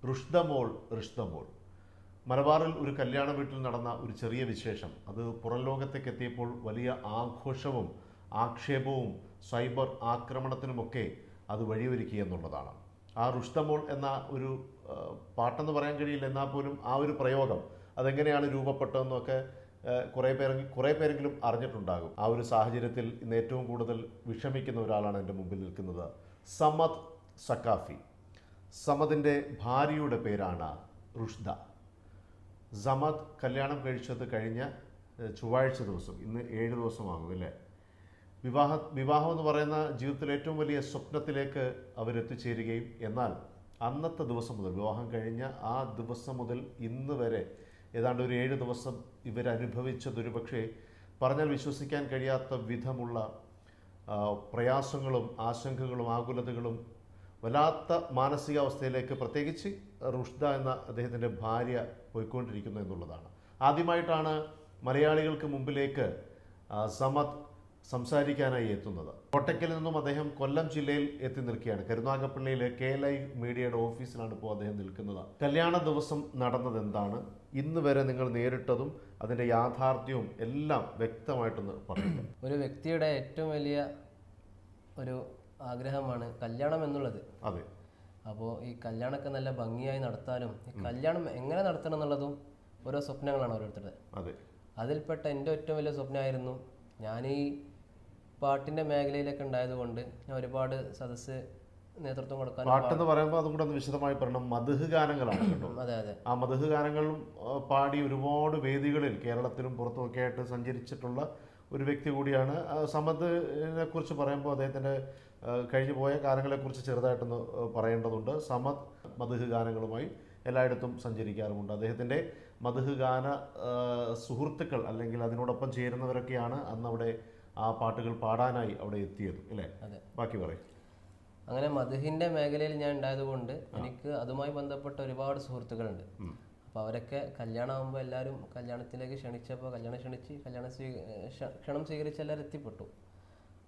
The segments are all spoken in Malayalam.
റുഷ്ദമോൾ റിഷ്ദമോൾ. മലബാറിൽ ഒരു കല്യാണ വീട്ടിൽ നടന്ന ഒരു ചെറിയ വിശേഷം അത് പുറം ലോകത്തേക്ക് എത്തിയപ്പോൾ വലിയ ആഘോഷവും ആക്ഷേപവും സൈബർ ആക്രമണത്തിനുമൊക്കെ അത് വഴിയൊരുക്കി എന്നുള്ളതാണ്. ആ റുഷ്ദമോൾ എന്ന ഒരു പാട്ടെന്ന് പറയാൻ കഴിയില്ല, എന്നാൽ പോലും ആ ഒരു പ്രയോഗം അതെങ്ങനെയാണ് രൂപപ്പെട്ടതെന്നൊക്കെ കുറേ പേരെങ്കിലും അറിഞ്ഞിട്ടുണ്ടാകും. ആ ഒരു സാഹചര്യത്തിൽ ഇന്ന് ഏറ്റവും കൂടുതൽ വിഷമിക്കുന്ന ഒരാളാണ് എൻ്റെ മുമ്പിൽ നിൽക്കുന്നത്, സമദ് സക്കാഫി. സമദിൻ്റെ ഭാര്യയുടെ പേരാണ് റുഷ്ദ. സമദ് കല്യാണം കഴിച്ചത് കഴിഞ്ഞ ചൊവ്വാഴ്ച ദിവസം, ഇന്ന് 7 ദിവസമാകും അല്ലേ. വിവാഹം എന്ന് പറയുന്ന ജീവിതത്തിലെ ഏറ്റവും വലിയ സ്വപ്നത്തിലേക്ക് അവരെത്തിച്ചേരുകയും എന്നാൽ അന്നത്തെ ദിവസം മുതൽ, വിവാഹം കഴിഞ്ഞ ആ ദിവസം മുതൽ ഇന്ന് വരെ ഏതാണ്ട് ഒരു 7 ദിവസം ഇവരനുഭവിച്ചതൊരു പക്ഷേ പറഞ്ഞാൽ വിശ്വസിക്കാൻ കഴിയാത്ത വിധമുള്ള പ്രയാസങ്ങളും ആശങ്കകളും ആകുലതകളും വല്ലാത്ത മാനസികാവസ്ഥയിലേക്ക് പ്രത്യേകിച്ച് റുഷ്ദ എന്ന അദ്ദേഹത്തിൻ്റെ ഭാര്യ പോയിക്കൊണ്ടിരിക്കുന്നു എന്നുള്ളതാണ്. ആദ്യമായിട്ടാണ് മലയാളികൾക്ക് മുമ്പിലേക്ക് സമദ് സംസാരിക്കാനായി എത്തുന്നത്. കോട്ടയ്ക്കൽ നിന്നും അദ്ദേഹം കൊല്ലം ജില്ലയിൽ എത്തി നിൽക്കുകയാണ്. കരുനാഗപ്പള്ളിയിലെ KLI മീഡിയയുടെ ഓഫീസിലാണ് ഇപ്പോൾ അദ്ദേഹം നിൽക്കുന്നത്. കല്യാണ ദിവസം നടന്നത് എന്താണ്, ഇന്ന് വരെ നിങ്ങൾ നേരിട്ടതും അതിൻ്റെ യാഥാർത്ഥ്യവും എല്ലാം വ്യക്തമായിട്ടൊന്ന് പറയുക. ഒരു വ്യക്തിയുടെ ഏറ്റവും വലിയ ഒരു ആഗ്രഹമാണ് കല്യാണം എന്നുള്ളത്. അതെ. അപ്പോൾ ഈ കല്യാണമൊക്കെ നല്ല ഭംഗിയായി നടത്താനും ഈ കല്യാണം എങ്ങനെ നടത്തണം എന്നുള്ളതും ഓരോ സ്വപ്നങ്ങളാണ് ഓരോരുത്തരുടെ. അതെ. അതിൽപ്പെട്ട എൻ്റെ ഏറ്റവും വലിയ സ്വപ്നമായിരുന്നു, ഞാൻ ഈ പാട്ടിൻ്റെ മേഖലയിലൊക്കെ ഉണ്ടായതുകൊണ്ട് ഞാൻ ഒരുപാട് സദസ്സ് നേതൃത്വം കൊടുക്കാൻ. പാട്ടെന്ന് പറയുമ്പോൾ അതും കൂടെ ഒന്ന് വിശദമായി പറയണം. മദ്ഹ് ഗാനങ്ങളാണ് കേട്ടോ. അതെ അതെ. ആ മദ്ഹ് ഗാനങ്ങളും പാടി ഒരുപാട് വേദികളിൽ കേരളത്തിലും പുറത്തുമൊക്കെ ആയിട്ട് സഞ്ചരിച്ചിട്ടുള്ള ഒരു വ്യക്തി കൂടിയാണ്. സമദിനെ കുറിച്ച് പറയുമ്പോൾ അദ്ദേഹത്തിൻ്റെ കഴിഞ്ഞു പോയ കാലങ്ങളെക്കുറിച്ച് ചെറുതായിട്ടൊന്ന് പറയേണ്ടതുണ്ട്. സമദ് മദ്ഹ് ഗാനങ്ങളുമായി എല്ലായിടത്തും സഞ്ചരിക്കാറുമുണ്ട്. അദ്ദേഹത്തിൻ്റെ മദ്ഹ് ഗാന സുഹൃത്തുക്കൾ അല്ലെങ്കിൽ അതിനോടൊപ്പം ചേരുന്നവരൊക്കെയാണ് അന്ന് അവിടെ ആ പാട്ടുകൾ പാടാനായി അവിടെ എത്തിയത് അല്ലേ. ബാക്കി പറയും. അങ്ങനെ മദ്ഹിൻ്റെ മേഖലയിൽ ഞാൻ ഉണ്ടായതുകൊണ്ട് എനിക്ക് അതുമായി ബന്ധപ്പെട്ട ഒരുപാട് സുഹൃത്തുക്കളുണ്ട്. അപ്പോൾ അവരൊക്കെ കല്യാണമാകുമ്പോൾ എല്ലാവരും കല്യാണത്തിലേക്ക് ക്ഷണിച്ചപ്പോൾ ക്ഷണം സ്വീകരിച്ച് എല്ലാവരും എത്തിപ്പെട്ടു.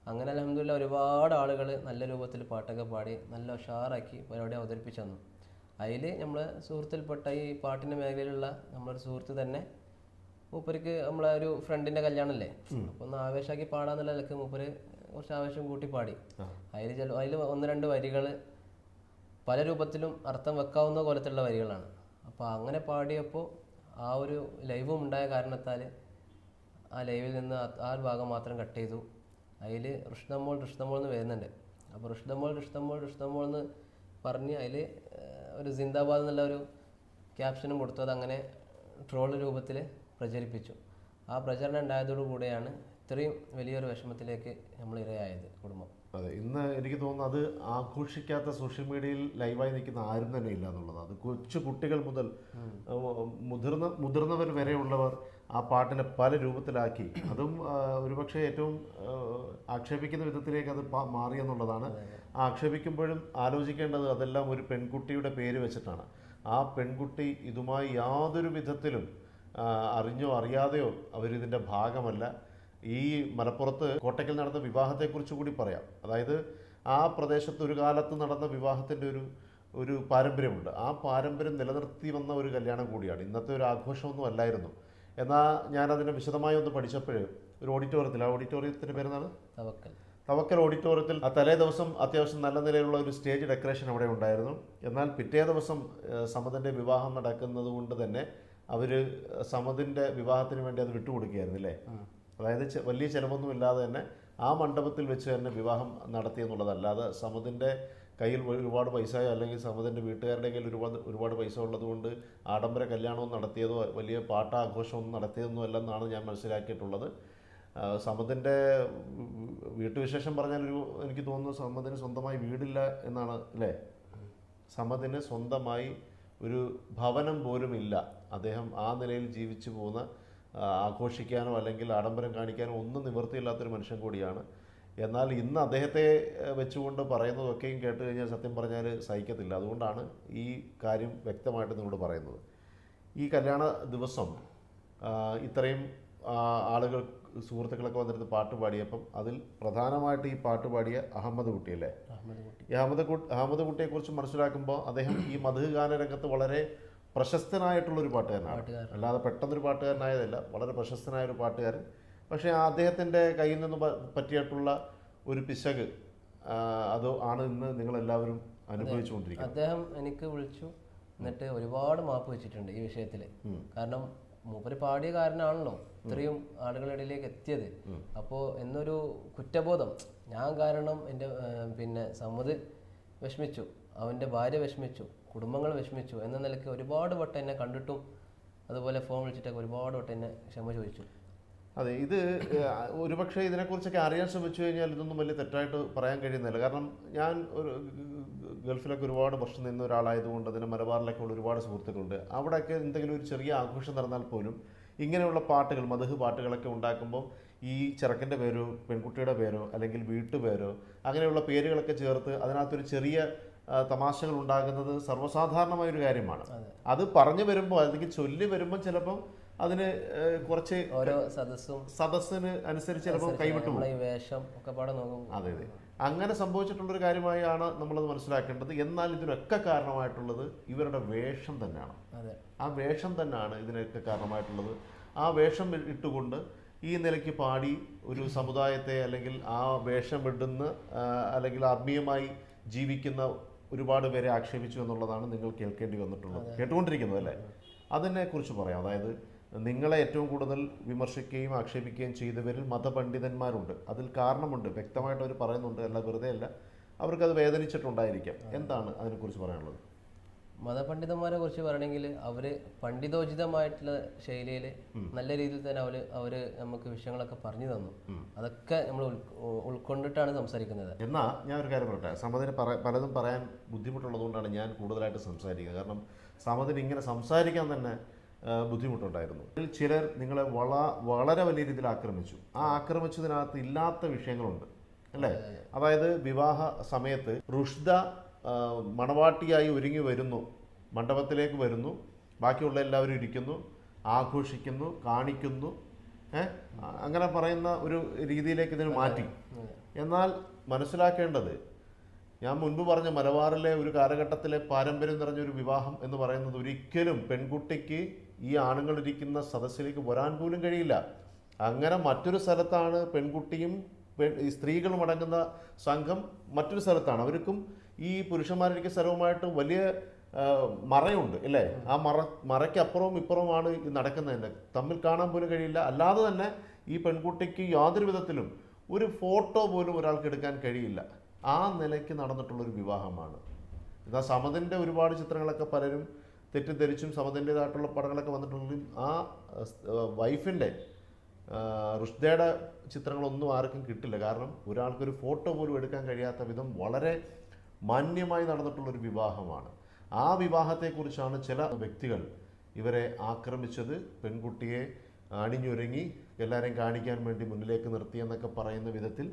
അങ്ങനെ അൽഹംദുലില്ലാ ഒരുപാട് ആളുകൾ നല്ല രൂപത്തിൽ പാട്ടൊക്കെ പാടി നല്ല ഉഷാറാക്കി പരിപാടി അവതരിപ്പിച്ചു തന്നു. അതിൽ നമ്മൾ സുഹൃത്തിൽപ്പെട്ട ഈ പാട്ടിൻ്റെ മേഖലയിലുള്ള നമ്മളൊരു സുഹൃത്ത് തന്നെ മൂപ്പർക്ക് നമ്മളെ ഒരു ഫ്രണ്ടിൻ്റെ കല്യാണമല്ലേ, അപ്പോൾ ഒന്ന് ആവേശമാക്കി പാടാന്നുള്ള നിലക്ക് മൂപ്പര് കുറച്ച് ആവേശം കൂട്ടി പാടി. അതിൽ 1-2 വരികൾ പല രൂപത്തിലും അർത്ഥം വെക്കാവുന്ന കോലത്തിലുള്ള വരികളാണ്. അപ്പോൾ അങ്ങനെ പാടിയപ്പോൾ ആ ഒരു ലൈവും ഉണ്ടായ കാരണത്താൽ ആ ലൈവിൽ നിന്ന് ആ ഒരു ഭാഗം മാത്രം കട്ട് ചെയ്തു. അതിൽ റുഷ്ദമോൾ എന്ന് വരുന്നുണ്ട്. അപ്പോൾ റുഷ്ദമോൾ എന്ന് പറഞ്ഞ് അതിൽ ഒരു സിന്ദാബാദ് എന്നുള്ള ഒരു ക്യാപ്ഷനും കൊടുത്തു. അതങ്ങനെ ട്രോൾ രൂപത്തിൽ പ്രചരിപ്പിച്ചു. ആ പ്രചരണം ഉണ്ടായതോടുകൂടെയാണ് ഇത്രയും വലിയൊരു വിഷമത്തിലേക്ക് നമ്മൾ ഇരയായത് കുടുംബം. അതെ. ഇന്ന് എനിക്ക് തോന്നുന്നു അത് ആഘോഷിക്കാത്ത സോഷ്യൽ മീഡിയയിൽ ലൈവായി നിൽക്കുന്ന ആരും തന്നെ ഇല്ല എന്നുള്ളത്. അത് കൊച്ചു കുട്ടികൾ മുതൽ മുതിർന്നവർ വരെയുള്ളവർ ആ പാട്ടിനെ പല രൂപത്തിലാക്കി. അതും ഒരുപക്ഷെ ഏറ്റവും ആക്ഷേപിക്കുന്ന വിധത്തിലേക്ക് അത് മാറി എന്നുള്ളതാണ്. ആക്ഷേപിക്കുമ്പോഴും ആലോചിക്കേണ്ടത് അതെല്ലാം ഒരു പെൺകുട്ടിയുടെ പേര് വെച്ചിട്ടാണ്. ആ പെൺകുട്ടി ഇതുമായി യാതൊരു വിധത്തിലും അറിഞ്ഞോ അറിയാതെയോ അവരിതിൻ്റെ ഭാഗമല്ല. ഈ മലപ്പുറത്ത് കോട്ടയ്ക്കൽ നടന്ന വിവാഹത്തെക്കുറിച്ച് കൂടി പറയാം. അതായത് ആ പ്രദേശത്ത് ഒരു കാലത്ത് നടന്ന വിവാഹത്തിൻ്റെ ഒരു പാരമ്പര്യമുണ്ട്. ആ പാരമ്പര്യം നിലനിർത്തി വന്ന ഒരു കല്യാണം കൂടിയാണ്. ഇന്നത്തെ ഒരു ആഘോഷമൊന്നും അല്ലായിരുന്നു. എന്നാൽ ഞാനതിനെ വിശദമായി ഒന്ന് പഠിച്ചപ്പോൾ ഒരു ഓഡിറ്റോറിയത്തിൽ, ആ ഓഡിറ്റോറിയത്തിൻ്റെ പേരെന്താണ്, തവക്കൽ ഓഡിറ്റോറിയത്തിൽ ആ തലേ ദിവസം അത്യാവശ്യം നല്ല നിലയിലുള്ള ഒരു സ്റ്റേജ് ഡെക്കറേഷൻ അവിടെ ഉണ്ടായിരുന്നു. എന്നാൽ പിറ്റേ ദിവസം സമദിൻ്റെ വിവാഹം നടക്കുന്നത് കൊണ്ട് തന്നെ അവർ സമദിൻ്റെ വിവാഹത്തിന് വേണ്ടി അത് വിട്ടുകൊടുക്കുകയായിരുന്നു അല്ലേ. അതായത് വലിയ ചിലവൊന്നും ഇല്ലാതെ തന്നെ ആ മണ്ഡപത്തിൽ വെച്ച് തന്നെ വിവാഹം നടത്തിയെന്നുള്ളതല്ലാതെ സമദിൻ്റെ കയ്യിൽ ഒരുപാട് പൈസയോ അല്ലെങ്കിൽ സമദിൻ്റെ വീട്ടുകാരുടെ കയ്യിൽ ഒരുപാട് പൈസ ഉള്ളതുകൊണ്ട് ആഡംബര കല്യാണവും നടത്തിയതോ വലിയ പാട്ടാഘോഷമൊന്നും നടത്തിയതൊന്നും അല്ലെന്നാണ് ഞാൻ മനസ്സിലാക്കിയിട്ടുള്ളത്. സമദിൻ്റെ വീട്ടുവിശേഷം പറഞ്ഞാൽ എനിക്ക് തോന്നുന്നു സമദിന് സ്വന്തമായി വീടില്ല എന്നാണ് അല്ലേ. സമദിന് സ്വന്തമായി ഒരു ഭവനം പോലും ഇല്ല. അദ്ദേഹം ആ നിലയിൽ ജീവിച്ചു പോകുന്ന, ആഘോഷിക്കാനോ അല്ലെങ്കിൽ ആഡംബരം കാണിക്കാനോ ഒന്നും നിവൃത്തിയില്ലാത്തൊരു മനുഷ്യൻ കൂടിയാണ്. എന്നാൽ ഇന്ന് അദ്ദേഹത്തെ വെച്ചുകൊണ്ട് പറയുന്നതൊക്കെയും കേട്ട് കഴിഞ്ഞാൽ സത്യം പറഞ്ഞാൽ സഹിക്കത്തില്ല. അതുകൊണ്ടാണ് ഈ കാര്യം വ്യക്തമായിട്ട് നിങ്ങളോട് പറയുന്നത്. ഈ കല്യാണ ദിവസം ഇത്രയും ആളുകൾ സുഹൃത്തുക്കളൊക്കെ വന്നിരുന്ന് പാട്ട് പാടിയപ്പം അതിൽ പ്രധാനമായിട്ട് ഈ പാട്ട് പാടിയ അഹമ്മദ് കുട്ടിയല്ലേ, ഈ അഹമ്മദ് കുട്ടിയെക്കുറിച്ച് മനസ്സിലാക്കുമ്പോൾ അദ്ദേഹം ഈ മധു ഗാനരംഗത്ത് വളരെ പ്രശസ്തനായിട്ടുള്ളൊരു പാട്ടുകാരനാണ്. അല്ലാതെ പെട്ടെന്നൊരു പാട്ടുകാരനായതല്ല, വളരെ പ്രശസ്തനായൊരു പാട്ടുകാരൻ. പക്ഷേ അദ്ദേഹത്തിൻ്റെ കയ്യിൽ നിന്ന് പറ്റിയിട്ടുള്ള ഒരു പിശക് അത് ആണ് ഇന്ന് നിങ്ങളെല്ലാവരും അനുഭവിച്ചുകൊണ്ടിരിക്കുന്നത്. അദ്ദേഹം എനിക്ക് വിളിച്ചു, എന്നിട്ട് ഒരുപാട് മാപ്പ് വെച്ചിട്ടുണ്ട് ഈ വിഷയത്തിൽ. കാരണം മൂപ്പര് പാടിയ കാരനാണല്ലോ ഇത്രയും ആളുകളുടെ ഇടയിലേക്ക് എത്തിയത്. അപ്പോൾ എന്നൊരു കുറ്റബോധം, ഞാൻ കാരണം എൻ്റെ പിന്നെ സമ്മത് വിഷമിച്ചു, അവൻ്റെ ഭാര്യ വിഷമിച്ചു, കുടുംബങ്ങൾ വിഷമിച്ചു എന്ന നിലയ്ക്ക് ഒരുപാട് വട്ടം എന്നെ കണ്ടിട്ടും അതുപോലെ ഫോൺ വിളിച്ചിട്ടൊക്കെ ഒരുപാട് വട്ടം എന്നെ ക്ഷമ ചോദിച്ചു. അതെ, ഇത് ഒരുപക്ഷെ ഇതിനെക്കുറിച്ചൊക്കെ അറിയാൻ ശ്രമിച്ചു കഴിഞ്ഞാൽ ഇതൊന്നും വലിയ തെറ്റായിട്ട് പറയാൻ കഴിയുന്നില്ല. കാരണം ഞാൻ ഒരു ഗൾഫിലൊക്കെ ഒരുപാട് വർഷം നിന്ന ഒരാളായതുകൊണ്ട് അതിന് മലബാറിലൊക്കെ ഉള്ള ഒരുപാട് സുഹൃത്തുക്കളുണ്ട്. അവിടെയൊക്കെ എന്തെങ്കിലും ഒരു ചെറിയ ആഘോഷം നടന്നാൽ പോലും ഇങ്ങനെയുള്ള പാട്ടുകൾ, മധു പാട്ടുകളൊക്കെ ഉണ്ടാക്കുമ്പോൾ ഈ ചെറുക്കൻ്റെ പേരോ പെൺകുട്ടിയുടെ പേരോ അല്ലെങ്കിൽ വീട്ടുപേരോ അങ്ങനെയുള്ള പേരുകളൊക്കെ ചേർത്ത് അതിനകത്തൊരു ചെറിയ തമാശകൾ ഉണ്ടാകുന്നത് സർവ്വസാധാരണമായൊരു കാര്യമാണ്. അത് പറഞ്ഞു വരുമ്പോൾ അല്ലെങ്കിൽ ചൊല്ലി വരുമ്പോൾ ചിലപ്പം അതിന് കുറച്ച് ഓരോ സദസ്സിന് അനുസരിച്ച് ചിലപ്പോൾ കൈവിട്ടു പോകും. അതെ അതെ, അങ്ങനെ സംഭവിച്ചിട്ടുള്ളൊരു കാര്യമായാണ് നമ്മളത് മനസ്സിലാക്കേണ്ടത്. എന്നാൽ ഇതിനൊക്കെ കാരണമായിട്ടുള്ളത് ഇവരുടെ വേഷം തന്നെയാണ്. ആ വേഷം തന്നെയാണ് ഇതിനൊക്കെ കാരണമായിട്ടുള്ളത്. ആ വേഷം ഇട്ടുകൊണ്ട് ഈ നിലയ്ക്ക് പാടി ഒരു സമുദായത്തെ അല്ലെങ്കിൽ ആ വേഷം ഇടുന്ന അല്ലെങ്കിൽ ആത്മീയമായി ജീവിക്കുന്ന ഒരുപാട് പേരെ ആക്ഷേപിച്ചു എന്നുള്ളതാണ് നിങ്ങൾ കേൾക്കേണ്ടി വന്നിട്ടുള്ളത്, കേട്ടുകൊണ്ടിരിക്കുന്നത് അല്ലേ? അതിനെക്കുറിച്ച് പറയാം. അതായത് നിങ്ങളെ ഏറ്റവും കൂടുതൽ വിമർശിക്കുകയും ആക്ഷേപിക്കുകയും ചെയ്തവരിൽ മതപണ്ഡിതന്മാരുണ്ട്. അതിൽ കാരണമുണ്ട്, വ്യക്തമായിട്ട് അവർ പറയുന്നുണ്ട്, അല്ല വെറുതെ അല്ല, അവർക്കത് വേദനിച്ചിട്ടുണ്ടായിരിക്കാം. എന്താണ് അതിനെക്കുറിച്ച് പറയാനുള്ളത്? മതപണ്ഡിതന്മാരെ കുറിച്ച് പറയണമെങ്കിൽ അവർ പണ്ഡിതോചിതമായിട്ടുള്ള ശൈലിയിൽ നല്ല രീതിയിൽ തന്നെ അവർ നമുക്ക് വിഷയങ്ങളൊക്കെ പറഞ്ഞു തന്നു. അതൊക്കെ നമ്മൾ ഉൾക്കൊണ്ടിട്ടാണ് സംസാരിക്കുന്നത്. എന്നാൽ ഞാൻ ഒരു കാര്യം പറയട്ടെ, സമതിന് പലതും പറയാൻ ബുദ്ധിമുട്ടുള്ളതുകൊണ്ടാണ് ഞാൻ കൂടുതലായിട്ട് സംസാരിക്കുന്നത്. കാരണം സമതിന് ഇങ്ങനെ സംസാരിക്കാൻ തന്നെ ബുദ്ധിമുട്ടുണ്ടായിരുന്നു. ചിലർ നിങ്ങളെ വളരെ വലിയ രീതിയിൽ ആക്രമിച്ചു. ആ ആക്രമിച്ചതിനകത്ത് ഇല്ലാത്ത വിഷയങ്ങളുണ്ട് അല്ലേ? അതായത് വിവാഹ സമയത്ത് റുഷ്ദ മണവാട്ടിയായി ഒരുങ്ങി വരുന്നു, മണ്ഡപത്തിലേക്ക് വരുന്നു, ബാക്കിയുള്ള എല്ലാവരും ഇരിക്കുന്നു, ആഘോഷിക്കുന്നു, കാണിക്കുന്നു, അങ്ങനെ പറയുന്ന ഒരു രീതിയിലേക്ക് ഇതിന് മാറ്റി. എന്നാൽ മനസ്സിലാക്കേണ്ടത്, ഞാൻ മുൻപ് പറഞ്ഞ മലബാറിലെ ഒരു കാലഘട്ടത്തിലെ പാരമ്പര്യം നിറഞ്ഞൊരു വിവാഹം എന്ന് പറയുന്നത് ഒരിക്കലും പെൺകുട്ടിക്ക് ഈ ആണുങ്ങളിരിക്കുന്ന സദസ്സിലേക്ക് വരാൻ പോലും കഴിയില്ല. അങ്ങനെ മറ്റൊരു സ്ഥലത്താണ് പെൺകുട്ടിയും സ്ത്രീകളും അടങ്ങുന്ന സംഘം മറ്റൊരു സ്ഥലത്താണ്. അവർക്കും ഈ പുരുഷന്മാരിരിക്കുന്ന സ്ഥലവുമായിട്ട് വലിയ മറയുണ്ട് അല്ലേ? ആ മറയ്ക്കപ്പുറവും ഇപ്പുറവുമാണ് ഇത് നടക്കുന്നതിൻ്റെ, തമ്മിൽ കാണാൻ പോലും കഴിയില്ല. അല്ലാതെ തന്നെ ഈ പെൺകുട്ടിക്ക് യാതൊരു വിധത്തിലും ഒരു ഫോട്ടോ പോലും ഒരാൾക്ക് എടുക്കാൻ കഴിയില്ല. ആ നിലയ്ക്ക് നടന്നിട്ടുള്ളൊരു വിവാഹമാണ്. എന്നാൽ സമതിൻ്റെ ഒരുപാട് ചിത്രങ്ങളൊക്കെ പലരും തെറ്റിദ്ധരിച്ചും സമതിൻ്റെതായിട്ടുള്ള പടങ്ങളൊക്കെ വന്നിട്ടുണ്ടെങ്കിലും ആ വൈഫിൻ്റെ റുഷ്ദയുടെ ചിത്രങ്ങളൊന്നും ആർക്കും കിട്ടില്ല. കാരണം ഒരാൾക്കൊരു ഫോട്ടോ പോലും എടുക്കാൻ കഴിയാത്ത വിധം വളരെ മാന്യമായി നടന്നിട്ടുള്ളൊരു വിവാഹമാണ്. ആ വിവാഹത്തെക്കുറിച്ചാണ് ചില വ്യക്തികൾ ഇവരെ ആക്രമിച്ചത്. പെൺകുട്ടിയെ അണിഞ്ഞൊരുങ്ങി എല്ലാവരെയും കാണിക്കാൻ വേണ്ടി മുന്നിലേക്ക് നിർത്തിയെന്നൊക്കെ പറയുന്ന വിധത്തിൽ.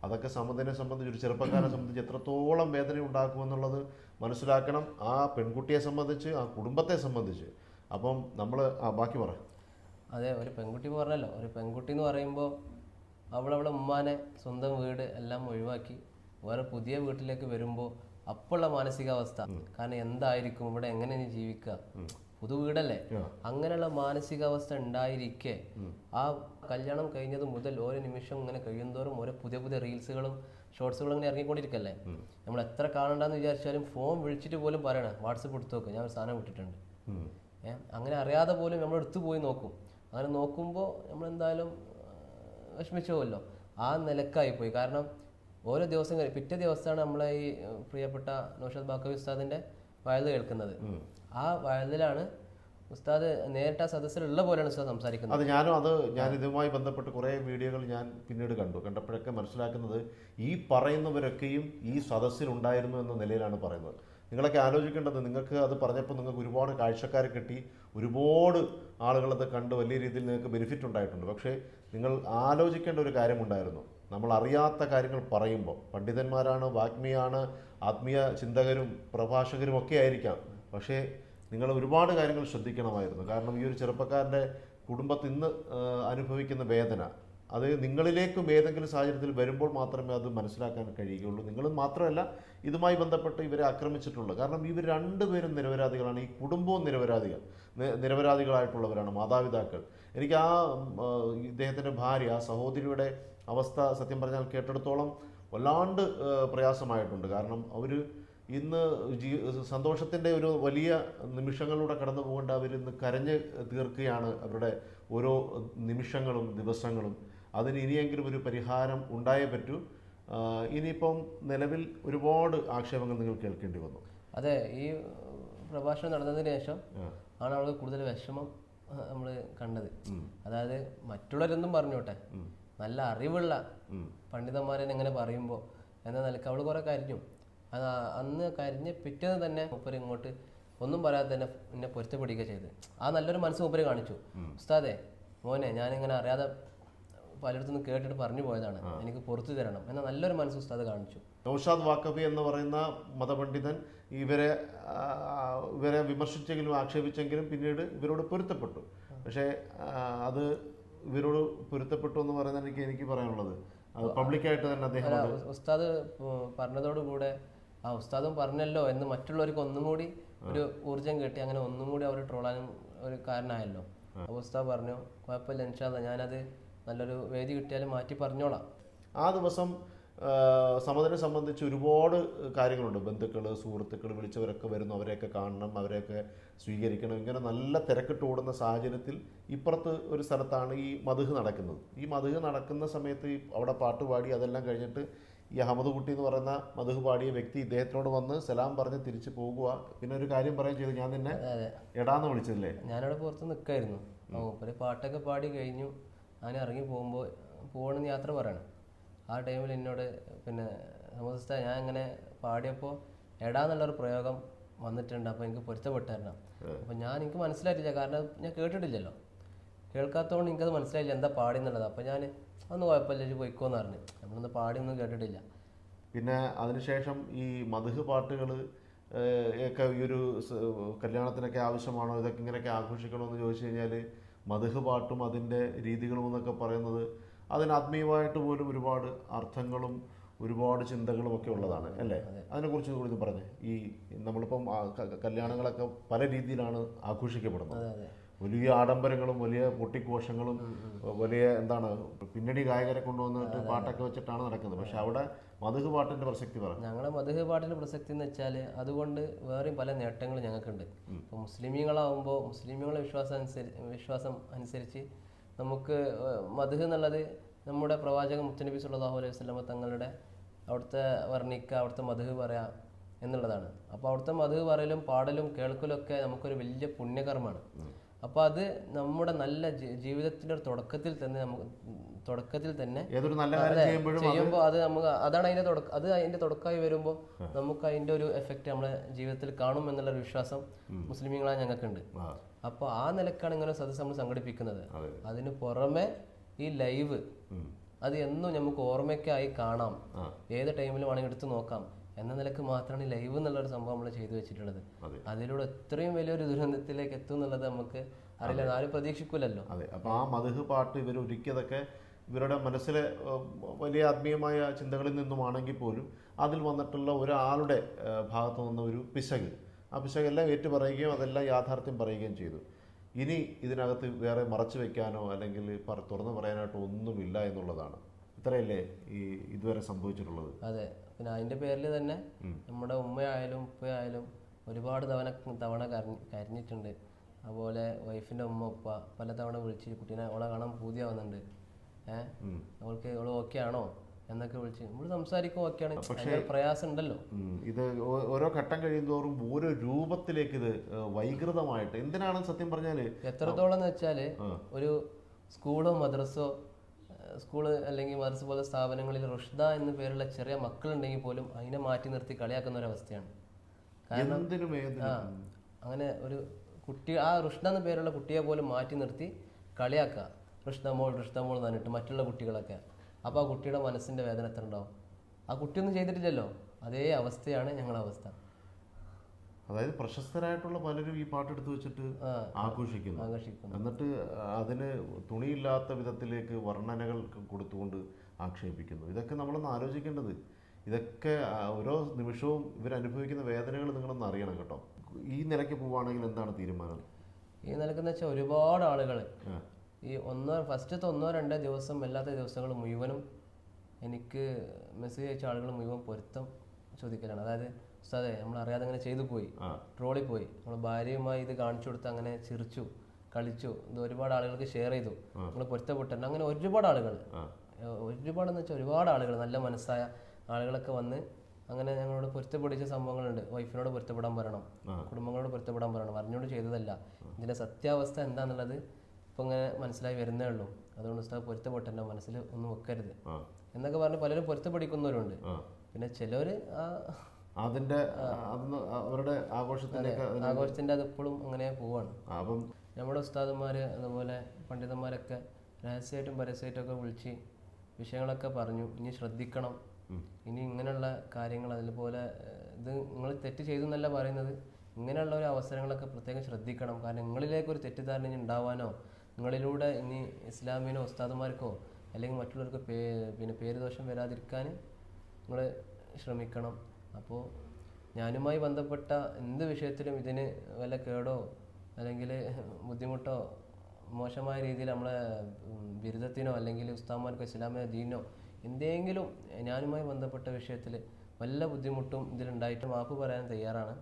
അതൊക്കെ സമതിനെ സംബന്ധിച്ച്, ഒരു ചെറുപ്പക്കാരെ സംബന്ധിച്ച് എത്രത്തോളം വേദന ഉണ്ടാക്കുമെന്നുള്ളത് മനസ്സിലാക്കണം. ആ പെൺകുട്ടിയെ സംബന്ധിച്ച്, ആ കുടുംബത്തെ സംബന്ധിച്ച്. അപ്പം നമ്മൾ ബാക്കി പറയാം. അതെ, ഒരു പെൺകുട്ടി പറഞ്ഞല്ലോ, ഒരു പെൺകുട്ടി എന്ന് പറയുമ്പോൾ അവളവളെ ഉമ്മാനെ, സ്വന്തം വീട് എല്ലാം ഒഴിവാക്കി വേറെ പുതിയ വീട്ടിലേക്ക് വരുമ്പോൾ അപ്പോഴുള്ള മാനസികാവസ്ഥ, കാരണം എന്തായിരിക്കും ഇവിടെ, എങ്ങനെ നീ ജീവിക്കുക, പുതു വീടല്ലേ, അങ്ങനെയുള്ള മാനസികാവസ്ഥ ഉണ്ടായിരിക്കെ ആ കല്യാണം കഴിഞ്ഞത് മുതൽ ഓരോ നിമിഷം ഇങ്ങനെ കഴിയുന്തോറും ഓരോ പുതിയ പുതിയ റീൽസുകളും ഷോർട്സുകളും ഇങ്ങനെ ഇറങ്ങിക്കൊണ്ടിരിക്കല്ലേ. നമ്മൾ എത്ര കാണണ്ടെന്ന് വിചാരിച്ചാലും ഫോൺ വിളിച്ചിട്ട് പോലും പറയണേ വാട്സപ്പ് എടുത്ത് നോക്കും, ഞാൻ ഒരു സാധനം വിട്ടിട്ടുണ്ട്. അങ്ങനെ അറിയാതെ പോലും നമ്മൾ എടുത്തു പോയി നോക്കും. അങ്ങനെ നോക്കുമ്പോൾ നമ്മളെന്തായാലും വിഷമിച്ചു പോവല്ലോ. ആ നിലക്കായിപ്പോയി. കാരണം ഓരോ ദിവസം പിറ്റേ ദിവസമാണ് നമ്മളെ ഈ പ്രിയപ്പെട്ട നൗഷാദ് ബാക്കവി ഉസ്താദിൻ്റെ വയല് കേൾക്കുന്നത്. ആ വയലിലാണ് ഉസ്താദ് നേരിട്ട് ആ സദസ്സിലുള്ള പോലെയാണ് ഉസ്താദ് സംസാരിക്കുന്നത്. ഞാൻ ഇതുമായി ബന്ധപ്പെട്ട് കുറേ വീഡിയോകൾ ഞാൻ പിന്നീട് കണ്ടപ്പോഴൊക്കെ മനസ്സിലാക്കുന്നത് ഈ പറയുന്നവരൊക്കെയും ഈ സദസ്സിലുണ്ടായിരുന്നു എന്ന നിലയിലാണ് പറയുന്നത്. നിങ്ങളൊക്കെ ആലോചിക്കേണ്ടത്, നിങ്ങൾക്ക് അത് പറഞ്ഞപ്പോൾ നിങ്ങൾക്ക് ഒരുപാട് കാഴ്ചക്കാരെ കിട്ടി, ഒരുപാട് ആളുകളത് കണ്ട് വലിയ രീതിയിൽ നിങ്ങൾക്ക് ബെനിഫിറ്റ് ഉണ്ടായിട്ടുണ്ട്. പക്ഷേ നിങ്ങൾ ആലോചിക്കേണ്ട ഒരു കാര്യമുണ്ടായിരുന്നു. നമ്മൾ അറിയാത്ത കാര്യങ്ങൾ പറയുമ്പോൾ, പണ്ഡിതന്മാരാണ്, വാഗ്മിയാണ്, ആത്മീയ ചിന്തകരും പ്രഭാഷകരും ഒക്കെ ആയിരിക്കാം, പക്ഷേ നിങ്ങൾ ഒരുപാട് കാര്യങ്ങൾ ശ്രദ്ധിക്കണമായിരുന്നു. കാരണം ഈ ഒരു ചെറുപ്പക്കാരൻ്റെ കുടുംബത്തിൽ ഇന്ന് അനുഭവിക്കുന്ന വേദന അത് നിങ്ങളിലേക്കും ഏതെങ്കിലും സാഹചര്യത്തിൽ വരുമ്പോൾ മാത്രമേ അത് മനസ്സിലാക്കാൻ കഴിയുകയുള്ളൂ. നിങ്ങൾ മാത്രമല്ല ഇതുമായി ബന്ധപ്പെട്ട് ഇവരെ ആക്രമിച്ചിട്ടുള്ളത്. കാരണം ഇവർ രണ്ടുപേരും നിരപരാധികളാണ്. ഈ കുടുംബവും നിരപരാധികളായിട്ടുള്ളവരാണ്, മാതാപിതാക്കൾ. എനിക്ക് ഇദ്ദേഹത്തിൻ്റെ ഭാര്യ, ആ സഹോദരിയുടെ അവസ്ഥ സത്യം പറഞ്ഞാൽ കേട്ടെടുത്തോളം വല്ലാണ്ട് പ്രയാസമായിട്ടുണ്ട്. കാരണം അവർ ഇന്ന് സന്തോഷത്തിൻ്റെ ഒരു വലിയ നിമിഷങ്ങളിലൂടെ കടന്നു പോകേണ്ട അവരിന്ന് കരഞ്ഞ് തീർക്കുകയാണ് അവരുടെ ഓരോ നിമിഷങ്ങളും ദിവസങ്ങളും. അതിന് ഇനിയെങ്കിലും ഒരു പരിഹാരം ഉണ്ടായേ പറ്റൂ. ഇനിയിപ്പം നിലവിൽ ഒരുപാട് ആക്ഷേപങ്ങൾ നിങ്ങൾ കേൾക്കേണ്ടി വന്നു. അതെ, ഈ പ്രഭാഷണം നടന്നതിന് ശേഷം ആണ് അവൾക്ക് കൂടുതൽ വിഷമം നമ്മൾ കണ്ടത്. അതായത് മറ്റുള്ളവരെന്തും പറഞ്ഞോട്ടെ, നല്ല അറിവുള്ള പണ്ഡിതന്മാരെന്നെ എങ്ങനെ പറയുമ്പോൾ എന്ന നിലക്ക് അവൾ കുറെ കരഞ്ഞു. അത് അന്ന് കരഞ്ഞ് പിറ്റേന്ന് തന്നെ മൂപ്പര് ഇങ്ങോട്ട് ഒന്നും പറയാതെ തന്നെ എന്നെ പൊരുത്തപ്പെടുക ചെയ്ത്. ആ നല്ലൊരു മനസ്സ് മൂപ്പര് കാണിച്ചു. ഉസ്താദേ മോനെ, ഞാനിങ്ങനെ അറിയാതെ പലയിടത്തുനിന്ന് കേട്ടിട്ട് പറഞ്ഞു പോയതാണ്, എനിക്ക് പുറത്തു തരണം എന്ന നല്ലൊരു മനസ്സ് ഉസ്താദ് കാണിച്ചു. നൗഷാദ് വാക്കഫി എന്ന് പറയുന്ന മതപണ്ഡിതൻ ഇവരെ വിമർശിച്ചെങ്കിലും ആക്ഷേപിച്ചെങ്കിലും പിന്നീട് ഇവരോട് പൊരുത്തപ്പെട്ടു. പക്ഷേ അത് ഇവരോട് പൊരുത്തപ്പെട്ടു എന്ന് പറയുന്നത് എനിക്ക് പറയാനുള്ളത് അത് പബ്ലിക്കായിട്ട് തന്നെ അദ്ദേഹം ഉസ്താദ് പറഞ്ഞതോടുകൂടെ ആ ഉസ്താദും പറഞ്ഞല്ലോ എന്ന് മറ്റുള്ളവർക്ക് ഒന്നും കൂടി ഒരു ഊർജം കിട്ടി. അങ്ങനെ ഒന്നും കൂടി അവർ ട്രോളാനും ഒരു കാരണമായല്ലോ. അപ്പോൾ ഉസ്താദ് പറഞ്ഞു, കുഴപ്പമില്ല, ഇൻഷാ അല്ലാഹ് ഞാനത് നല്ലൊരു വേദി കിട്ടിയാലും മാറ്റി പറഞ്ഞോളാം. ആ ദിവസം സമദിനെ സംബന്ധിച്ച് ഒരുപാട് കാര്യങ്ങളുണ്ട്. ബന്ധുക്കൾ, സുഹൃത്തുക്കൾ വിളിച്ചവരൊക്കെ വരുന്നു, അവരെയൊക്കെ കാണണം, അവരെയൊക്കെ സ്വീകരിക്കണം. ഇങ്ങനെ നല്ല തിരക്കിട്ട് ഓടുന്ന സാഹചര്യത്തിൽ ഇപ്പുറത്ത് ഒരു സ്ഥലത്താണ് ഈ മദ്ഹ് നടക്കുന്നത്. ഈ മദ്ഹ് നടക്കുന്ന സമയത്ത് അവിടെ പാട്ട് പാടി അതെല്ലാം കഴിഞ്ഞിട്ട് ഈ അഹമ്മദ് കുട്ടി എന്ന് പറയുന്ന മദ്ഹ് പാടിയ വ്യക്തി ഇദ്ദേഹത്തിനോട് വന്ന് സലാം പറഞ്ഞ് തിരിച്ചു പോകുക. പിന്നെ ഒരു കാര്യം പറയാൻ ചെയ്തു, ഞാൻ നിന്നെ എടാന്ന് വിളിച്ചല്ലേ. ഞാനവിടെ പുറത്ത് നിൽക്കായിരുന്നു. ഒരു പാട്ടൊക്കെ പാടി കഴിഞ്ഞു, ഞാൻ ഇറങ്ങി പോകണമെന്ന് യാത്ര പറയണം. ആ ടൈമിൽ എന്നോട് പിന്നെ സമസ്ത ഞാൻ ഇങ്ങനെ പാടിയപ്പോൾ എടാന്നുള്ളൊരു പ്രയോഗം വന്നിട്ടുണ്ട്, അപ്പോൾ എനിക്ക് പൊരുത്തപ്പെട്ടു തരണം. അപ്പോൾ എനിക്ക് മനസ്സിലായിട്ടില്ല, കാരണം ഞാൻ കേട്ടിട്ടില്ലല്ലോ. കേൾക്കാത്തതുകൊണ്ട് എനിക്കത് മനസ്സിലായില്ല എന്താ പാടി എന്നുള്ളത്. അപ്പോൾ ഞാൻ അതൊന്നും കുഴപ്പമില്ല പോയിക്കോന്ന് പറഞ്ഞു. നമ്മളൊന്ന് പാടിയൊന്നും കേട്ടിട്ടില്ല. പിന്നെ അതിനുശേഷം ഈ മദ്ഹ് പാട്ടുകൾ ഒക്കെ ഈ ഒരു കല്യാണത്തിനൊക്കെ ആവശ്യമാണോ, ഇതൊക്കെ ഇങ്ങനെയൊക്കെ ആഘോഷിക്കണമെന്ന് ചോദിച്ചു കഴിഞ്ഞാൽ മദ്ഹ് പാട്ടും അതിൻ്റെ രീതികളും എന്നൊക്കെ പറയുന്നത് അതിന് ആത്മീയമായിട്ട് പോലും ഒരുപാട് അർത്ഥങ്ങളും ഒരുപാട് ചിന്തകളും ഒക്കെ ഉള്ളതാണ് അല്ലേ? അതിനെക്കുറിച്ച് കൂടി പറഞ്ഞേ. ഈ നമ്മളിപ്പം കല്യാണങ്ങളൊക്കെ പല രീതിയിലാണ് ആഘോഷിക്കപ്പെടുന്നത്. വലിയ ആഡംബരങ്ങളും വലിയ പൊട്ടിക്കോശങ്ങളും വലിയ പിന്നണി ഗായകരെ കൊണ്ടുവന്നിട്ട് പാട്ടൊക്കെ വെച്ചിട്ടാണ് നടക്കുന്നത്. പക്ഷെ അവിടെ മദ്ഹ് പാട്ടിന്റെ പ്രസക്തി പറഞ്ഞു. ഞങ്ങളുടെ മദ്ഹ് പാട്ടിന്റെ പ്രസക്തി എന്ന് വെച്ചാൽ അതുകൊണ്ട് വേറെയും പല നേട്ടങ്ങളും ഞങ്ങൾക്കുണ്ട്. ഇപ്പോൾ മുസ്ലിമീങ്ങളാവുമ്പോൾ മുസ്ലിമീങ്ങളുടെ വിശ്വാസം അനുസരിച്ച് നമുക്ക് മദ്ഹ് എന്നുള്ളത് നമ്മുടെ പ്രവാചകൻ മുത്തനബി സല്ലല്ലാഹു അലൈഹി വസല്ലമ തങ്ങളുടെ അവിടുത്തെ വർണ്ണിക്കുക, അവിടുത്തെ മദ്ഹ് പറയാം എന്നുള്ളതാണ്. അപ്പോൾ അവിടുത്തെ മദ്ഹ് പറയലും പാടലും കേൾക്കലും ഒക്കെ നമുക്കൊരു വലിയ പുണ്യകർമ്മമാണ്. അപ്പോൾ അത് നമ്മുടെ നല്ല ജീവിതത്തിന്റെ ഒരു തുടക്കത്തിൽ തന്നെ ചെയ്യുമ്പോൾ അത് നമുക്ക് അതാണ് അതിന്റെ തുടക്കമായി വരുമ്പോൾ നമുക്ക് അതിന്റെ ഒരു എഫക്റ്റ് നമ്മുടെ ജീവിതത്തിൽ കാണും എന്നുള്ളൊരു വിശ്വാസം മുസ്ലിമീങ്ങളായ ഞങ്ങൾക്കുണ്ട്. അപ്പോൾ ആ നിലക്കാണ് ഇങ്ങനെ സദസ്സ് നമ്മൾ സംഘടിപ്പിക്കുന്നത്. അതിന് പുറമെ ഈ ലൈവ് അത് എന്നും നമുക്ക് ഓർമ്മയ്ക്കായി കാണാം, ഏത് ടൈമിലും വേണമെങ്കിൽ എടുത്ത് നോക്കാം എന്ന നിലക്ക് മാത്രമാണ് ഈ ലൈവ് എന്നുള്ളൊരു സംഭവം നമ്മൾ ചെയ്തു വെച്ചിട്ടുള്ളത്. അതിലൂടെ എത്രയും വലിയൊരു ദുരന്തത്തിലേക്ക് എത്തും എന്നുള്ളത് നമുക്ക് അറിയില്ല, ആരും പ്രതീക്ഷിക്കൂലല്ലോ. അതെ, അപ്പോൾ ആ മദ്ഹ് പാട്ട് ഇവർ ഒരുക്കിയതൊക്കെ ഇവരുടെ മനസ്സിലെ വലിയ ആത്മീയമായ ചിന്തകളിൽ നിന്നുമാണെങ്കിൽ പോലും അതിൽ വന്നിട്ടുള്ള ഒരാളുടെ ഭാഗത്തു നിന്ന ഒരു പിശക്, ആ പിശകെല്ലാം ഏറ്റുപറയുകയും അതെല്ലാം യാഥാർത്ഥ്യം പറയുകയും ചെയ്തു. ഇനി ഇതിനകത്ത് വേറെ മറച്ചു വെക്കാനോ അല്ലെങ്കിൽ തുറന്നു പറയാനായിട്ടോ ഒന്നുമില്ല എന്നുള്ളതാണ്. ഇത്രയല്ലേ ഇതുവരെ സംഭവിച്ചിട്ടുള്ളത്. അതെ, പിന്നെ അതിന്റെ പേരിൽ തന്നെ നമ്മുടെ ഉമ്മയായാലും ഉപ്പയായാലും ഒരുപാട് തവണ കരഞ്ഞിട്ടുണ്ട്. അതുപോലെ വൈഫിന്റെ ഉമ്മ ഉപ്പ പലതവണ വിളിച്ച് കുട്ടീനെ അവളെ കാണാൻ പൂതിയാവുന്നുണ്ട്, അവൾക്ക് അവൾ ഓക്കെ ആണോ എന്നൊക്കെ വിളിച്ച് നമ്മൾ സംസാരിക്കും. ഓക്കെയാണ്, പക്ഷേ പ്രയാസം ഉണ്ടല്ലോ. ഇത് ഓരോ ഘട്ടം കഴിയുന്തോറും ഓരോ രൂപത്തിലേക്ക് ഇത് വൈകൃതമായിട്ട് എന്തിനാണ് സത്യം പറഞ്ഞാൽ എത്രത്തോളം എന്ന് വെച്ചാൽ ഒരു സ്കൂളോ അല്ലെങ്കിൽ മദ്രസ പോലെ സ്ഥാപനങ്ങളിൽ റുഷ്ദ എന്ന പേരുള്ള ചെറിയ മക്കളുണ്ടെങ്കിൽ പോലും അതിനെ മാറ്റി നിർത്തി കളിയാക്കുന്ന ഒരവസ്ഥയാണ്. കാരണം അങ്ങനെ ഒരു കുട്ടി ആ റുഷ്ദ എന്ന പേരുള്ള കുട്ടിയെ പോലും മാറ്റി നിർത്തി കളിയാക്കുക, റുഷ്ദ മോൾ എന്ന് പറഞ്ഞിട്ട് മറ്റുള്ള കുട്ടികളൊക്കെ. അപ്പോൾ ആ കുട്ടിയുടെ മനസ്സിൻ്റെ വേദന എത്ര ഉണ്ടാവും? ആ കുട്ടിയൊന്നും ചെയ്തിട്ടില്ലല്ലോ. അതേ അവസ്ഥയാണ് ഞങ്ങളുടെ അവസ്ഥ. അതായത് പ്രശസ്തരായിട്ടുള്ള പലരും ഈ പാട്ടെടുത്ത് വെച്ചിട്ട് ആഘോഷിക്കുന്നു. എന്നിട്ട് അതിന് തുണിയില്ലാത്ത വിധത്തിലേക്ക് വർണ്ണനകൾ കൊടുത്തുകൊണ്ട് ആക്ഷേപിക്കുന്നു. ഇതൊക്കെ നമ്മളൊന്ന് ആലോചിക്കേണ്ടത്. ഇതൊക്കെ ഓരോ നിമിഷവും ഇവരനുഭവിക്കുന്ന വേദനകൾ നിങ്ങളൊന്ന് അറിയണം കേട്ടോ. ഈ നിലയ്ക്ക് പോവുകയാണെങ്കിൽ എന്താണ് തീരുമാനം? ഈ നിലക്കെന്ന് വെച്ചാൽ ഒരുപാട് ആളുകൾ ഈ ഫസ്റ്റത്തെ 1-2 ദിവസം അല്ലാത്ത ദിവസങ്ങൾ മുഴുവനും എനിക്ക് മെസ്സേജ് അയച്ച ആളുകൾ മുഴുവൻ പൊരുത്തം ചോദിക്കലാണ്. അതായത് ഉസ്താദേ നമ്മൾ അറിയാതെ അങ്ങനെ ചെയ്തു പോയി, ട്രോളിൽ പോയി, നമ്മൾ ഭാര്യയുമായി ഇത് കാണിച്ചു കൊടുത്ത് അങ്ങനെ ചിരിച്ചു കളിച്ചു, ഇത് ഒരുപാട് ആളുകൾക്ക് ഷെയർ ചെയ്തു, നമ്മൾ പൊരുത്തപ്പെട്ടുണ്ട്. അങ്ങനെ ഒരുപാട് ആളുകൾ, ഒരുപാടെന്ന് വെച്ചാൽ ഒരുപാട് ആളുകൾ, നല്ല മനസ്സായ ആളുകളൊക്കെ വന്ന് അങ്ങനെ ഞങ്ങളോട് പൊരുത്തപ്പെടിച്ച സംഭവങ്ങളുണ്ട്. വൈഫിനോട് പൊരുത്തപ്പെടാൻ പറയണം, കുടുംബങ്ങളോട് പൊരുത്തപ്പെടാൻ പറയണം, അറിഞ്ഞോട് ചെയ്തതല്ല, ഇതിൻ്റെ സത്യാവസ്ഥ എന്താണെന്നുള്ളത് ഇപ്പം ഇങ്ങനെ മനസ്സിലായി വരുന്നേ ഉള്ളൂ. അതുകൊണ്ട് ഉസ്താദ് പൊരുത്തപ്പെട്ടല്ലോ, മനസ്സിൽ ഒന്നും വെക്കരുത് എന്നൊക്കെ പറഞ്ഞ് പലരും പൊരുത്തപ്പെടിക്കുന്നവരുണ്ട്. പിന്നെ ചിലർ അതിൻ്റെ അവരുടെ ആഘോഷത്തിൻ്റെ അതിപ്പോഴും അങ്ങനെ പോവാണ്. അപ്പം നമ്മുടെ ഉസ്താദന്മാർ അതുപോലെ പണ്ഡിതന്മാരൊക്കെ രഹസ്യമായിട്ടും പരസ്യമായിട്ടൊക്കെ വിളിച്ച് വിഷയങ്ങളൊക്കെ പറഞ്ഞു. ഇനി ശ്രദ്ധിക്കണം, ഇനി ഇങ്ങനെയുള്ള കാര്യങ്ങൾ, അതുപോലെ ഇത് നിങ്ങൾ തെറ്റ് ചെയ്തു എന്നല്ല പറയുന്നത്, ഇങ്ങനെയുള്ള ഒരു അവസരങ്ങളൊക്കെ പ്രത്യേകം ശ്രദ്ധിക്കണം. കാരണം നിങ്ങളിലേക്കൊരു തെറ്റിദ്ധാരണ ഇനി ഉണ്ടാവാനോ നിങ്ങളിലൂടെ ഇനി ഇസ്ലാമിനോ ഉസ്താദന്മാർക്കോ അല്ലെങ്കിൽ മറ്റുള്ളവർക്ക് പിന്നെ പേരുദോഷം വരാതിരിക്കാൻ നിങ്ങൾ ശ്രമിക്കണം. അപ്പോൾ ഞാനുമായി ബന്ധപ്പെട്ട എന്ത് വിഷയത്തിലും ഇതിന് വല്ല കേടോ അല്ലെങ്കിൽ ബുദ്ധിമുട്ടോ മോശമായ രീതിയിൽ നമ്മളെ ബിരുദത്തിനോ അല്ലെങ്കിൽ ഉസ്താദന്മാർക്കോ ഇസ്ലാമിനോ ദീനോ എന്തെങ്കിലും ഞാനുമായി ബന്ധപ്പെട്ട വിഷയത്തിൽ വല്ല ബുദ്ധിമുട്ടും ഇതിലുണ്ടായിട്ട് മാപ്പ് പറയാൻ തയ്യാറാണ്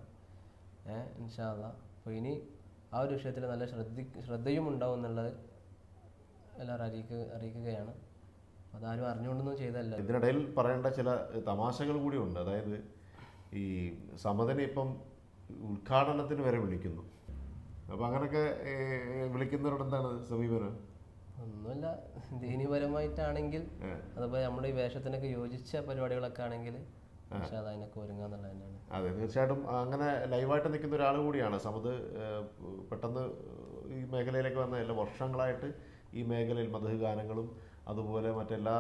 ഇൻഷാ അല്ലാഹ്. അപ്പോൾ ഇനി ആ ഒരു വിഷയത്തിൽ നല്ല ശ്രദ്ധയും ഉണ്ടാവും എന്നുള്ളത് എല്ലാവരും അറിയിക്കുകയാണ്. അതാരും അറിഞ്ഞുകൊണ്ടൊന്നും ചെയ്തല്ല. ഇതിനിടയിൽ പറയേണ്ട ചില തമാശകൾ കൂടി ഉണ്ട്. അതായത് ഈ സമതനെ ഇപ്പം ഉദ്ഘാടനത്തിന് വരെ വിളിക്കുന്നു. അപ്പം അങ്ങനെയൊക്കെ വിളിക്കുന്നവരോട് എന്താണ് സമീപനം? ഒന്നുമില്ല, ദീനീപരമായിട്ടാണെങ്കിൽ അതുപോലെ നമ്മുടെ ഈ വേഷത്തിനൊക്കെ യോജിച്ച പരിപാടികളൊക്കെ ആണെങ്കിൽ അതിനൊക്കെ ഒരുങ്ങാന്നുള്ളത് തന്നെയാണ്. അതെ, തീർച്ചയായിട്ടും അങ്ങനെ ലൈവായിട്ട് നിൽക്കുന്ന ഒരാൾ കൂടിയാണ് സമത്. പെട്ടെന്ന് ഈ മേഖലയിലേക്ക് വന്ന എല്ലാ വർഷങ്ങളായിട്ട് ഈ മേഖലയിൽ മദ്ഹ് ഗാനങ്ങളും അതുപോലെ മറ്റെല്ലാ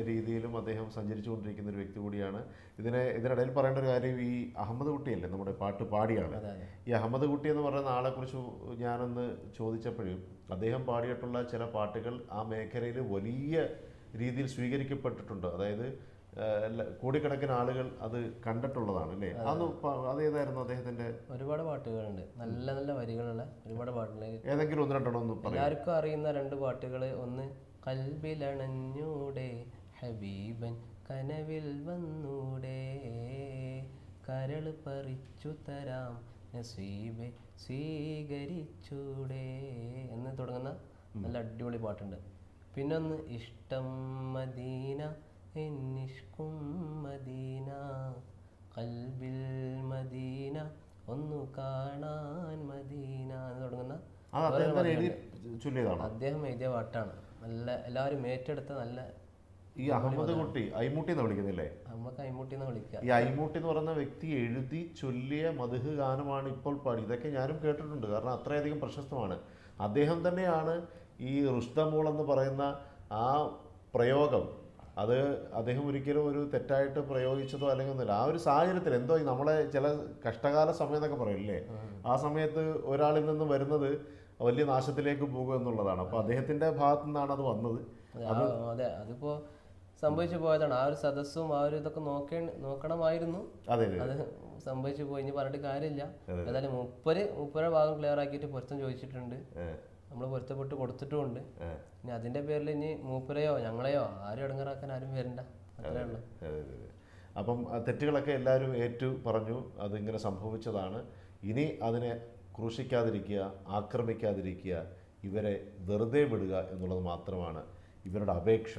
രീതിയിലും അദ്ദേഹം സഞ്ചരിച്ചുകൊണ്ടിരിക്കുന്ന ഒരു വ്യക്തി കൂടിയാണ്. ഇതിനിടയിൽ പറയേണ്ട ഒരു കാര്യം, ഈ അഹമ്മദ് കുട്ടിയല്ലേ നമ്മുടെ പാട്ട് പാടിയാണ്. ഈ അഹമ്മദ് കുട്ടി എന്ന് പറയുന്ന ആളെക്കുറിച്ച് ഞാനൊന്ന് ചോദിച്ചപ്പോഴും അദ്ദേഹം പാടിയിട്ടുള്ള ചില പാട്ടുകൾ ആ മേഖലയിൽ വലിയ രീതിയിൽ സ്വീകരിക്കപ്പെട്ടിട്ടുണ്ട്. അതായത് കോടിക്കണക്കിന് ആളുകൾ അത് കണ്ടിട്ടുള്ളതാണ് അല്ലേ? അതേതായിരുന്നു അദ്ദേഹത്തിന്റെ? ഒരുപാട് പാട്ടുകളുണ്ട്, നല്ല നല്ല വരികളുള്ള ഒരുപാട് പാട്ടുകൾ. ഏതെങ്കിലും 1-2 ഒന്ന് പറയാം. എല്ലാവർക്കും അറിയുന്ന 2 പാട്ടുകൾ. ഒന്ന് കൽബിലണഞ്ഞൂടെ ഹബീബൻ കനവിൽ വന്നൂടെ, കരൾ പറിച്ചു തരാം നസീബെ സ്വീകരിച്ചൂടെ എന്ന് തുടങ്ങുന്ന നല്ല അടിപൊളി പാട്ടുണ്ട്. പിന്നൊന്ന് ഇഷ്ടം മദീന എന്നിഷ്കും മദീന, കൽബിൽ മദീന ഒന്നു കാണാൻ മദീന എന്ന് തുടങ്ങുന്ന അദ്ദേഹം എഴുതിയ പാട്ടാണ്. നല്ല എല്ലാവരും ഏറ്റെടുത്ത നല്ല. ഈ അഹമ്മദ് കുട്ടി ഐമൂട്ടി എന്ന് വിളിക്കുന്നില്ലേ? നമുക്ക് ഐമൂട്ടി എന്ന് വിളിക്കാം. ഈ ഐമൂട്ടി എന്ന് പറയുന്ന വ്യക്തി എഴുതി ചൊല്ലിയ മദ്ഹ് ഗാനമാണ് ഇപ്പോൾ പാടി. ഇതൊക്കെ ഞാനും കേട്ടിട്ടുണ്ട്, കാരണം അത്രയധികം പ്രശസ്തമാണ്. അദ്ദേഹം തന്നെയാണ് ഈ റുസ്തമോൾ എന്ന് പറയുന്ന ആ പ്രയോഗം, അത് അദ്ദേഹം ഒരിക്കലും ഒരു തെറ്റായിട്ട് പ്രയോഗിച്ചതോ അല്ലെങ്കിൽ ഒന്നുമില്ല. ആ ഒരു സാഹചര്യത്തിൽ എന്തോ നമ്മളെ ചില കഷ്ടകാല സമയം എന്നൊക്കെ പറയില്ലേ, ആ സമയത്ത് ഒരാളിൽ നിന്ന് വരുന്നത് വലിയ നാശത്തിലേക്ക് പോകുക എന്നുള്ളതാണ്. അപ്പോൾ അദ്ദേഹത്തിന്റെ ഭാഗത്തു നിന്നാണ് അത് വന്നത്. അതെ, അതിപ്പോ സംഭവിച്ചു പോയതാണ്. ആ ഒരു സദസ്സും ആ ഒരു ഇതൊക്കെ നോക്കണമായിരുന്നു. അതെ, അത് സംഭവിച്ചു പോയി, ഇനി പറഞ്ഞിട്ട് കാര്യമില്ല. ഏതായാലും മുപ്പര ഭാഗം ക്ലിയർ ആക്കിയിട്ട് പൊരുത്തം ചോദിച്ചിട്ടുണ്ട്, നമ്മൾ പൊരുത്തപ്പെട്ട് കൊടുത്തിട്ടുമുണ്ട്. ഇനി അതിന്റെ പേരിൽ ഇനി മൂപ്പരെയോ ഞങ്ങളെയോ ആരും ഇടങ്ങറാക്കാൻ ആരും വരണ്ട, അത്രേ ഉള്ളൂ. അപ്പം തെറ്റുകളൊക്കെ എല്ലാവരും ഏറ്റു പറഞ്ഞു, അതിങ്ങനെ സംഭവിച്ചതാണ്. ഇനി അതിനെ ക്രൂശിക്കാതിരിക്കുക, ആക്രമിക്കാതിരിക്കുക, ഇവരെ വെറുതെ വിടുക എന്നുള്ളത് മാത്രമാണ് ഇവരുടെ അപേക്ഷ.